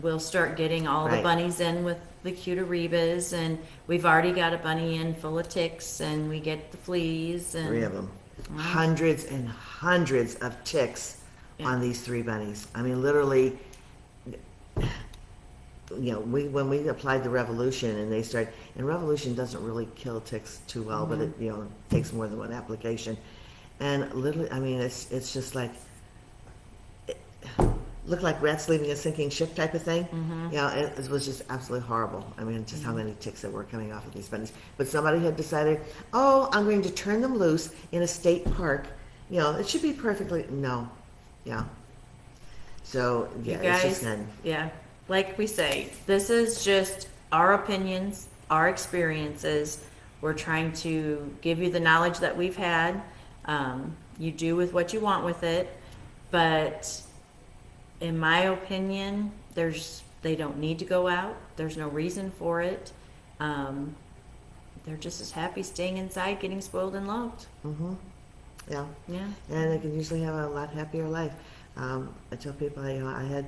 we'll start getting all the Right. bunnies in with the cuterebas, and we've already got a bunny in full of ticks, and we get the fleas. And 3 of them. Hundreds and hundreds of ticks on these 3 bunnies. I mean, literally, when we applied the Revolution and Revolution doesn't really kill ticks too well, but it, takes more than one application. And literally, I mean, it's just like, looked like rats leaving a sinking ship type of thing. It was just absolutely horrible. I mean, just how many ticks that were coming off of these bunnies. But somebody had decided, oh, I'm going to turn them loose in a state park. It should be perfectly, no. Yeah. So, yeah, You guys, it's just none. yeah, like we say, this is just our opinions, our experiences. We're trying to give you the knowledge that we've had. You do with what you want with it, but in my opinion, they don't need to go out. There's no reason for it. They're just as happy staying inside, getting spoiled and loved. Mm-hmm. Yeah. Yeah. And they can usually have a lot happier life. I tell people, I had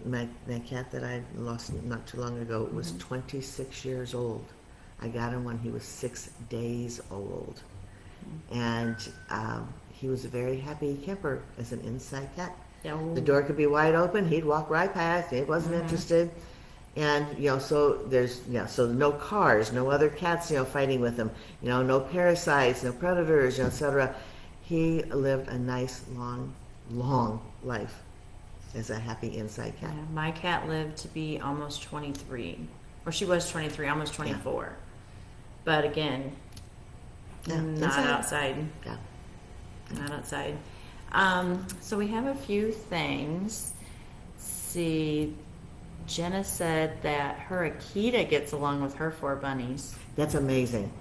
my cat that I lost not too long ago was 26 years old. I got him when he was 6 days old. And he was a very happy camper as an inside cat. Yeah. The door could be wide open, he'd walk right past, he wasn't interested. And, so so no cars, no other cats, fighting with him, no parasites, no predators, etc. He lived a nice, long life as a happy inside cat. Yeah, my cat lived to be almost 23. Or she was 23, almost 24. But again, Yeah, not inside. outside. Yeah. Not outside. So we have a few things. Let's see, Jenna said that her Akita gets along with her 4 bunnies. That's amazing.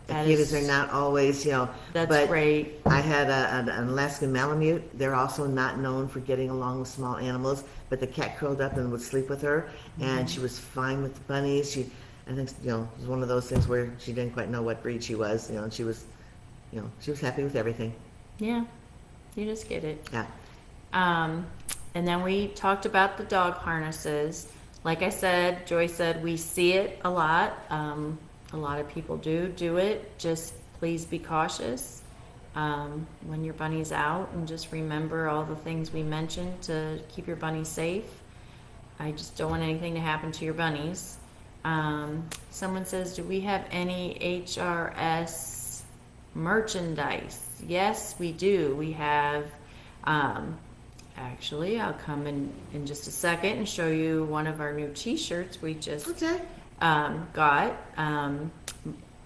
That Akitas is- are not always, That's but great. I had an Alaskan Malamute. They're also not known for getting along with small animals, but the cat curled up and would sleep with her, and she was fine with the bunnies. I think, you know, it was one of those things where she didn't quite know what breed she was, you know, and she was, you know, she was happy with everything. Yeah, you just get it. Yeah. And then we talked about the dog harnesses. Like I said, Joy said, we see it a lot. A lot of people do it. Just please be cautious when your bunny's out, and just remember all the things we mentioned to keep your bunny safe. I just don't want anything to happen to your bunnies. Someone says, do we have any HRS merchandise? Yes, we do. We have, actually, I'll come in just a second and show you one of our new t-shirts we just got.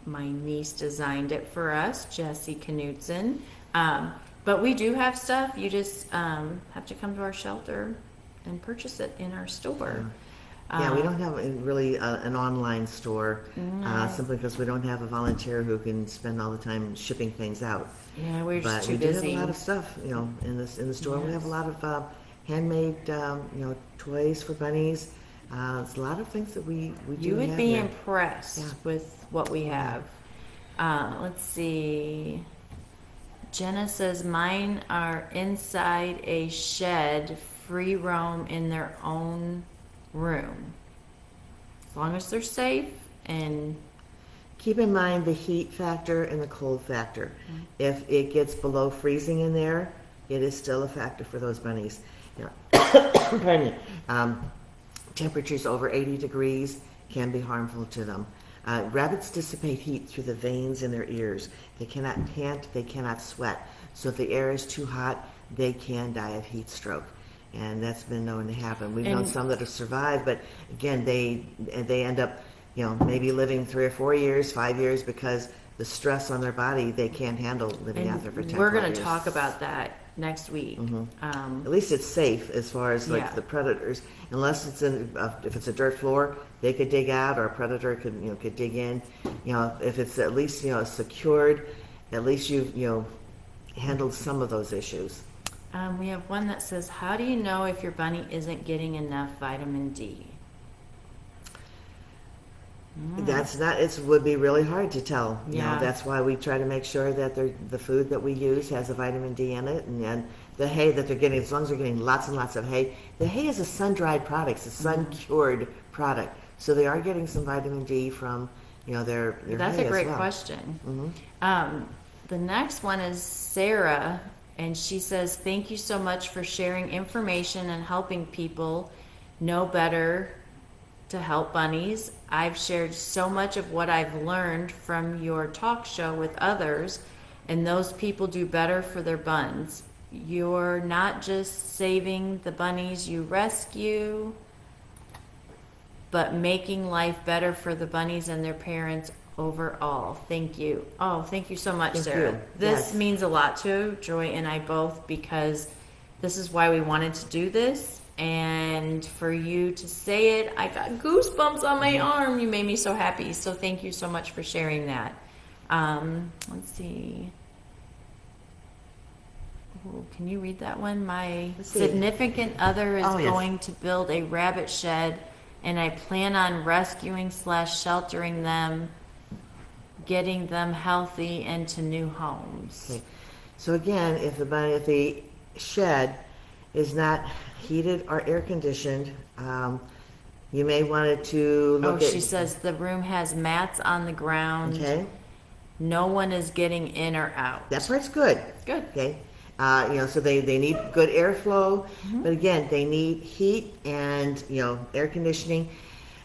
My niece designed it for us, Jessie Knutson. But we do have stuff. You just have to come to our shelter and purchase it in our store. Yeah, we don't have really an online store, simply because we don't have a volunteer who can spend all the time shipping things out. Yeah, we're just too busy. But we do have a lot of stuff, you know, in the store. Yes. We have a lot of handmade, you know, toys for bunnies. It's a lot of things that we do. You would have be there. impressed with what we have. Let's see. Jenna says mine are inside a shed, free roam in their own room, as long as they're safe. And keep in mind the heat factor and the cold factor. If it gets below freezing in there, it is still a factor for those bunnies. You know, pardon me. Temperatures over 80 degrees can be harmful to them. Rabbits dissipate heat through the veins in their ears. They cannot pant, they cannot sweat. So if the air is too hot, they can die of heat stroke. And that's been known to happen. We've known some that have survived, but again, they end up, you know, maybe living 3 or 4 years, 5 years, because the stress on their body, they can't handle living out there for 10 we're going years. to talk about that next week. At least it's safe as far as like the predators, unless it's if it's a dirt floor, they could dig out, or a predator could dig in. You know, if it's at least, you know, secured, at least you've, you know, handled some of those issues. We have one that says, how do you know if your bunny isn't getting enough vitamin D? It would be really hard to tell. You Yeah. know, that's why we try to make sure that the food that we use has a vitamin D in it, and the hay that they're getting, as long as they're getting lots and lots of hay. The hay is a sun-dried product, it's a sun-cured product. So they are getting some vitamin D from, you know, their That's hay a great as well. question. The next one is Sarah, and she says, thank you so much for sharing information and helping people know better to help bunnies. I've shared so much of what I've learned from your talk show with others, and those people do better for their buns. You're not just saving the bunnies you rescue, but making life better for the bunnies and their parents overall. Thank you. Oh, thank you so much, Thank Sarah. you. This Yes. means a lot to Joy and I both, because this is why we wanted to do this. And for you to say it, I got goosebumps on my arm. You made me so happy. So thank you so much for sharing that. Let's see. Oh, can you read that one? My Let's see. significant other is Oh, yes. going to build a rabbit shed, and I plan on rescuing / sheltering them, getting them healthy into new homes. Okay. So again, if the shed is not heated or air conditioned, you may want to look at. She says the room has mats on the ground. Okay, No one is getting in or out. that part's good. Good. Okay, you know, so they need good airflow, but again, they need heat and, you know, air conditioning.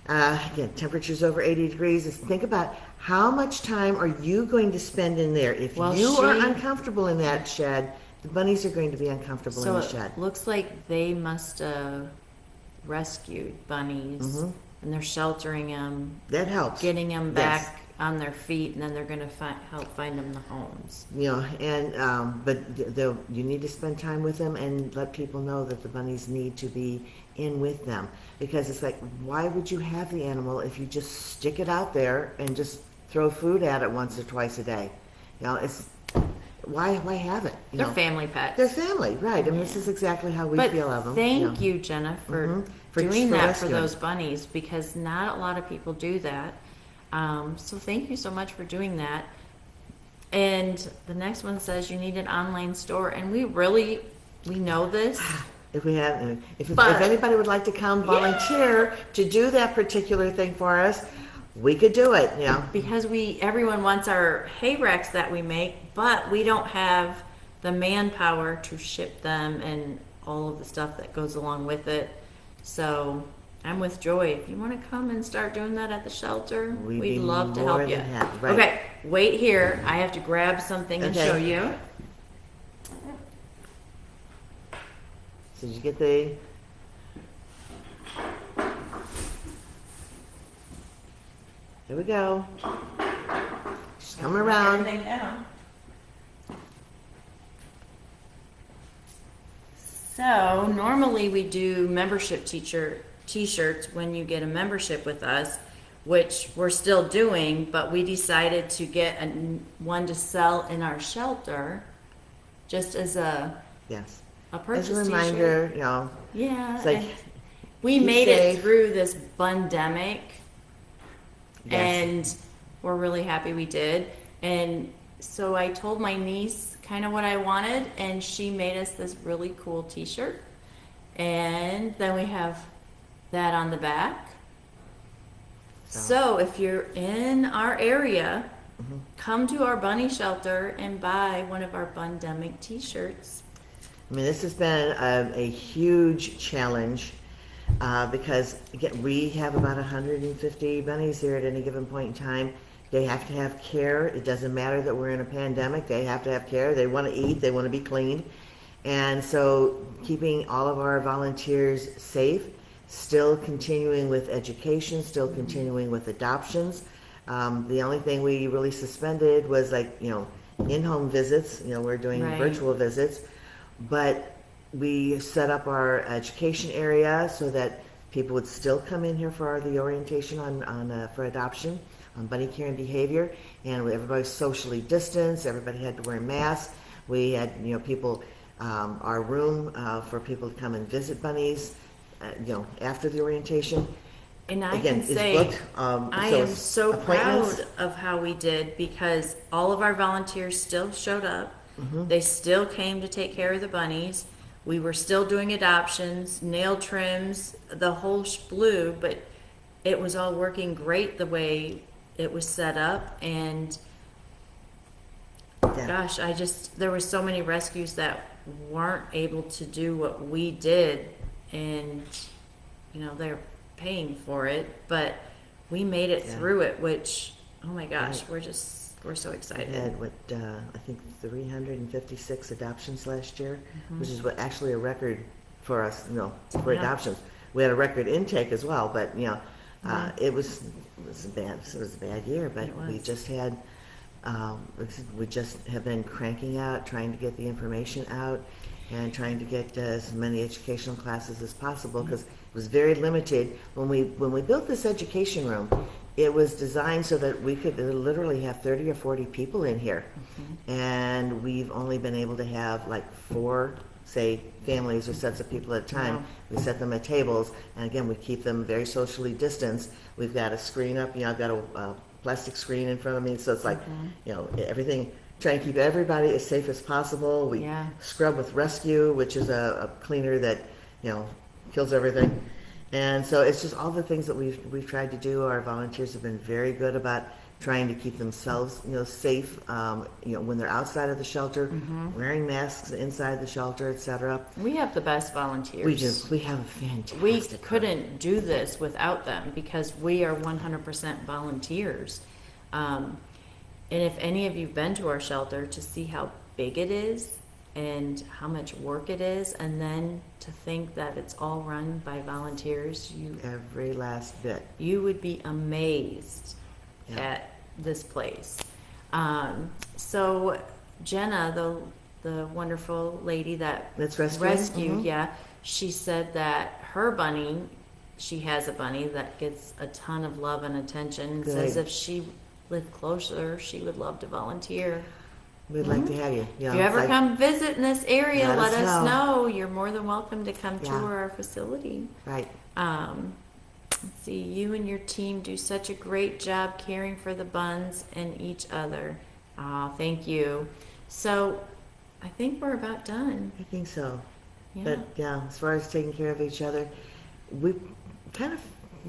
Again, temperatures over 80 degrees. Just think about how much time are you going to spend in there. If Well, you are she- uncomfortable in that shed, the bunnies are going to be uncomfortable in So the shed. it looks like they must have rescued bunnies, and they're sheltering them, That helps. getting them Yes. back on their feet, and then they're going to help find them the homes. You know, and but you need to spend time with them and let people know that the bunnies need to be in with them, because it's like, why would you have the animal if you just stick it out there and just throw food at it once or twice a day? You know, it's why have it? You They're know? family pets. They're family, right? And this is exactly how we But feel of them. thank know. you, Jenna, for For doing that for rescuing. those bunnies, because not a lot of people do that. So thank you so much for doing that. And the next one says you need an online store, and we know this. If But- anybody would like to come volunteer to do that particular thing for us, we could do it, you know. Because everyone wants our hay racks that we make, but we don't have the manpower to ship them and all of the stuff that goes along with it. So I'm with Joy. If you want to come and start doing that at the shelter, We'd we'd be love to more help you. than happy, right. Okay, wait here. I have to grab something and Okay. show you. So did you get the? There we go. She's coming around. So normally we do membership t-shirts when you get a membership with us, which we're still doing, but we decided to get one to sell in our shelter just as a Yes. purchase As a t-shirt. reminder, you know. Yeah. It's like, and we keep made it safe. through this pandemic, Yes. and we're really happy we did. And so I told my niece kind of what I wanted, and she made us this really cool t-shirt. And then we have that on the back. So if you're in our area, come to our bunny shelter and buy one of our Bundemic t-shirts. I mean, this has been a huge challenge because, again, we have about 150 bunnies here at any given point in time. They have to have care. It doesn't matter that we're in a pandemic. They have to have care. They want to eat. They want to be cleaned. And so keeping all of our volunteers safe, still continuing with education, still continuing with adoptions. The only thing we really suspended was in-home visits. We're doing Right. virtual visits. But we set up our education area so that people would still come in here for the orientation for adoption, on bunny care and behavior, and everybody's socially distanced. Everybody had to wear masks. We had people, our room for people to come and visit bunnies, after the orientation. And I Again, can it's say, booked, I so am it's so appointments. proud of how we did, because all of our volunteers still showed up. Mm-hmm. They still came to take care of the bunnies. We were still doing adoptions, nail trims, the whole blue, but it was all working great the way it was set up. And Yeah. gosh, there were so many rescues that weren't able to do what we did, and they're paying for it, but we made it Yeah. through it, which, oh my gosh, Right. we're so excited. We had I think 356 adoptions last year, Mm-hmm. which is actually a record for us, for Yeah. adoptions. We had a record intake as well, but Yeah. it was a bad year. But It was. we just had we just have been cranking out, trying to get the information out, and trying to get as many educational classes as possible, because it was very limited when we built this education room. It was designed so that we could literally have 30 or 40 people in here. And we've only been able to have like 4, say, families or sets of people at a time. Wow. We set them at tables, and again, we keep them very socially distanced. We've got a screen up, I've got a plastic screen in front of me, so it's like, everything, trying to keep everybody as safe as possible. We Yeah. scrub with Rescue, which is a cleaner that, kills everything. And so it's just all the things that we've tried to do. Our volunteers have been very good about trying to keep themselves, safe, when they're outside of the shelter, wearing masks inside the shelter, etc. We have the best volunteers. We have a fantastic We group. couldn't do this without them, because we are 100% volunteers. And if any of you've been to our shelter to see how big it is and how much work it is, and then to think that it's all run by volunteers, Every last bit. you would be amazed Yeah. at this place. So Jenna, the wonderful lady that That's rescuing? rescued, Mhm. yeah, she said that her bunny, she has a bunny that gets a ton of love and attention, and says Good. if she lived closer, she would love to volunteer. We'd like to have you. If you ever come visit in this area, Let let us us know. know. You're more than welcome to come Yeah. tour our facility. Right. Let's see, you and your team do such a great job caring for the buns and each other. Aw, thank you. So, I think we're about done. I think so. Yeah. But yeah, as far as taking care of each other, we kind of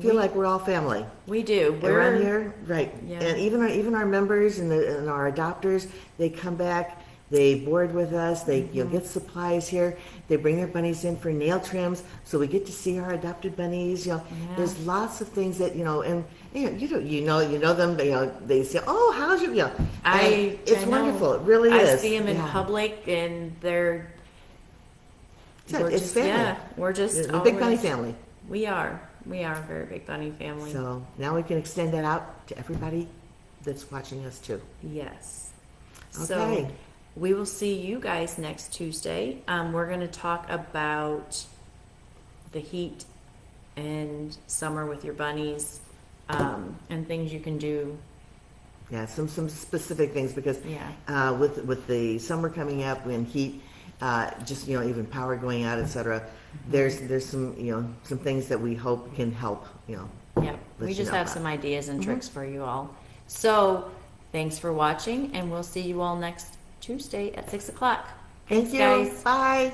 feel We- like we're all family. We do. Around here, right? Yeah. And even our members and our adopters, they come back, they board with us, they get supplies here, they bring their bunnies in for nail trims, so we get to see our adopted bunnies. Yeah. There's lots of things that and you know them. They say, "Oh, how's your?" And it's I know. wonderful. It really is. I see them in Yeah. public, and they're. So it's family. Yeah, we're just We're a big bunny always- family. We are a very big bunny family. So now we can extend that out to everybody that's watching us too. Yes. Okay. So we will see you guys next Tuesday. We're going to talk about the heat and summer with your bunnies, and things you can do. Yeah, some specific things because Yeah. with the summer coming up and heat, just even power going out, etc. There's some some things that we hope can help. Yep. let We you just know have about. some ideas and tricks for you all. So thanks for watching, and we'll see you all next Tuesday at 6 o'clock. Thank Thanks, you. guys. Bye.